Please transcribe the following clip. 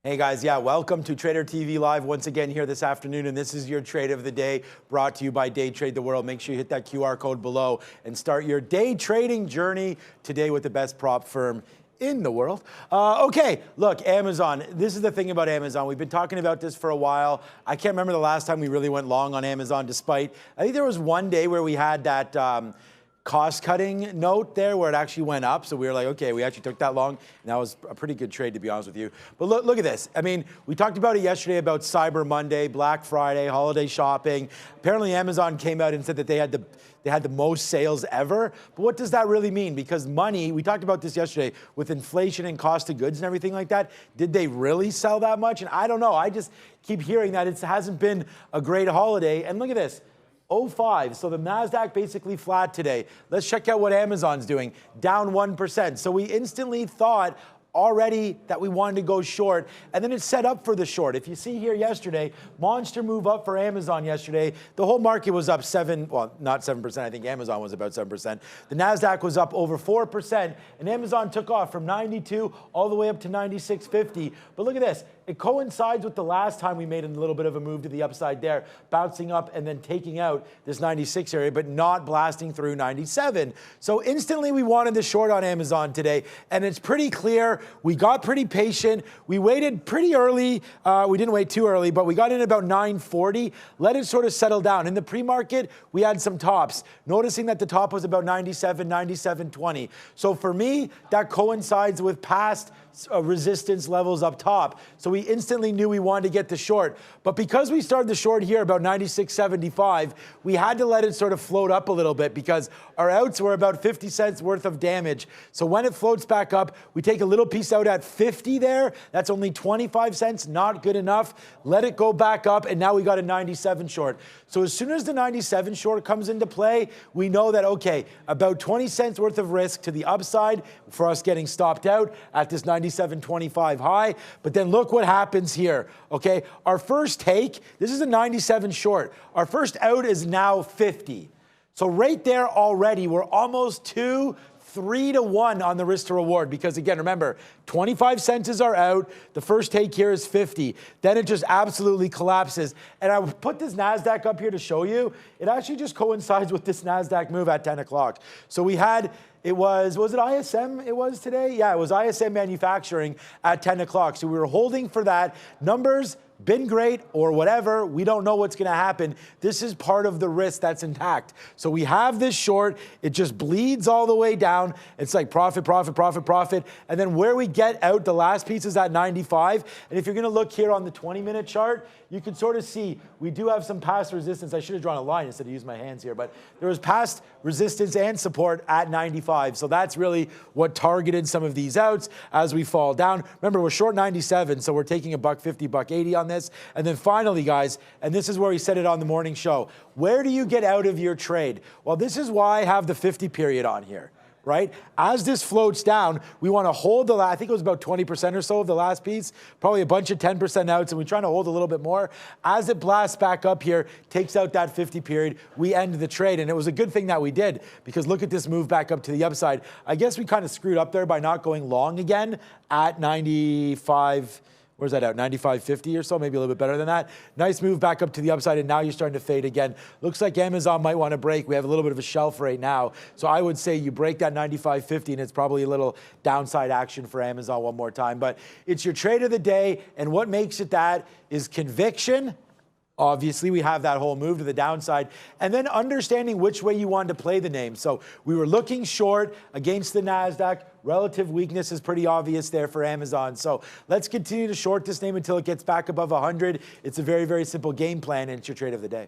Hey guys, yeah, welcome to Trader TV Live once again here this afternoon, and this is your trade of the day brought to you by Day Trade the World. Make sure you hit that QR code below and start your day trading journey today with the best prop firm in the world. Okay, look, Amazon. This is the thing about Amazon. We've been talking about this for a while. I can't remember the last time we really went long on Amazon, despite, I think there was one day where we had that cost-cutting note there where it actually went up. So we were like, okay, we actually took that long. And that was a pretty good trade, to be honest with you. But look at this. I mean, we talked about it yesterday about Cyber Monday, Black Friday, holiday shopping. Apparently, Amazon came out and said that they had the most sales ever. But what does that really mean? Because money, we talked about this yesterday, with inflation and cost of goods and everything like that, did they really sell that much? And I don't know. I just keep hearing that it hasn't been a great holiday. And look at this. 0.5, so the NASDAQ basically flat today. Let's check out what Amazon's doing, down 1%. So we instantly thought already that we wanted to go short, and then it's set up for the short. If you see here yesterday, monster move up for Amazon yesterday. The whole market was up not 7%, I think Amazon was about 7%. The NASDAQ was up over 4%, and Amazon took off from 92 all the way up to 96.50. But look at this. It coincides with the last time we made a little bit of a move to the upside there, bouncing up and then taking out this 96 area, but not blasting through 97. So instantly we wanted the short on Amazon today, and it's pretty clear. We got pretty patient. We waited pretty early. We didn't wait too early, but we got in about 940, let it sort of settle down. In the pre-market, we had some tops, noticing that the top was about 97, 97.20. So for me, that coincides with past resistance levels up top. So we instantly knew we wanted to get the short. But because we started the short here about 96.75, we had to let it sort of float up a little bit because our outs were about 50 cents worth of damage. So when it floats back up, we take a little piece out at 50 there. That's only 25 cents, not good enough. Let it go back up, and now we got a 97 short. So as soon as the 97 short comes into play, we know that, okay, about 20 cents worth of risk to the upside for us getting stopped out at this 97.25 high. But then look what happens here, okay? Our first take, this is a 97 short. Our first out is now 50. So right there already, we're almost 3 to 1 on the risk to reward, because again, remember, 25 cents is our out. The first take here is 50. Then it just absolutely collapses. And I put this NASDAQ up here to show you. It actually just coincides with this NASDAQ move at 10 o'clock. So we had, was it ISM it was today? Yeah, it was ISM manufacturing at 10 o'clock. So we were holding for that. Numbers been great or whatever, we don't know what's going to happen. This is part of the risk that's intact. So we have this short, it just bleeds all the way down. It's like profit, profit, profit, profit. And then where we get out, the last piece is at 95. And if you're going to look here on the 20-minute chart, you can sort of see we do have some past resistance. I should have drawn a line instead of using my hands here, but there was past resistance and support at 95. So that's really what targeted some of these outs as we fall down. Remember, we're short 97, so we're taking $1.50, $1.80 on this. And then finally, guys, and this is where we said it on the morning show, where do you get out of your trade? Well, this is why I have the 50 period on here, right? As this floats down, we want to hold I think it was about 20% or so of the last piece, probably a bunch of 10% outs, and we're trying to hold a little bit more. As it blasts back up here, takes out that 50 period, we end the trade. And it was a good thing that we did, because look at this move back up to the upside. I guess we kind of screwed up there by not going long again at 95. Where's that out? 95.50 or so, maybe a little bit better than that. Nice move back up to the upside, and now you're starting to fade again. Looks like Amazon might want to break. We have a little bit of a shelf right now. So I would say you break that 95.50, and it's probably a little downside action for Amazon one more time. But it's your trade of the day, and what makes it that is conviction. Obviously, we have that whole move to the downside, and then understanding which way you want to play the name. So we were looking short against the NASDAQ. Relative weakness is pretty obvious there for Amazon. So let's continue to short this name until it gets back above 100. It's a very, very simple game plan, and it's your trade of the day.